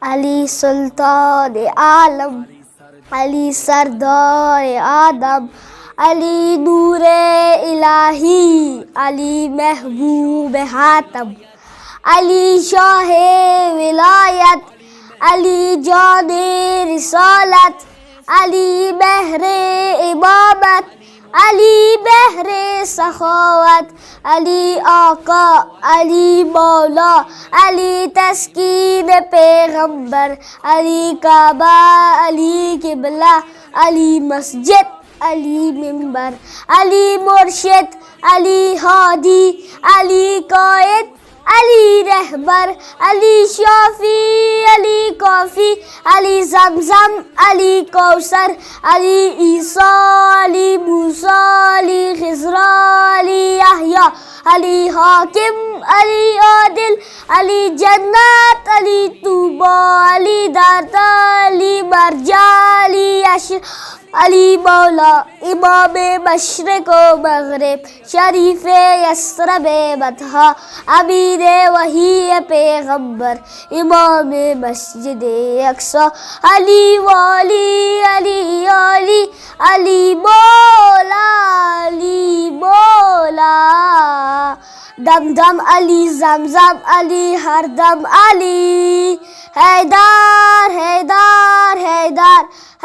अली सुल्तान आलम, अली सरदार आदम, अली नूरे इलाही, अली महबूब हातम, अली शाहे विलायत, अली जाने रिसालत, अली बहरे इमामत, अली बहरे सखावत, अली आका, अली मौला, अली तस्कीन पैगंबर, अली काबा, अली किबला, अली मस्जिद, अली मिंबर, अली मुर्शिद, अली हादी, अली कायद, अली रहबर, अली शाफी, अली काफी, अली जमजम, अली कौसर, अली ईसा, अली मूसा, अली खिजरा, अली यहया, अली हाकिम, अली आदिल, अली जन्नत, अली तूबा, अली दाता, अली मरजा, अली अशरफ, अली मौला, इमाम मशरिक़ व मग़रिब, शरीफ यसरब बतहा, अमीर वही पैगंबर, इमाम मस्जिद अक्सा, अली वाली, अली अली, अली मौला, अली मौला, दम दम अली जमजम, अली हरदम, अली हैदर हैदर हैदर।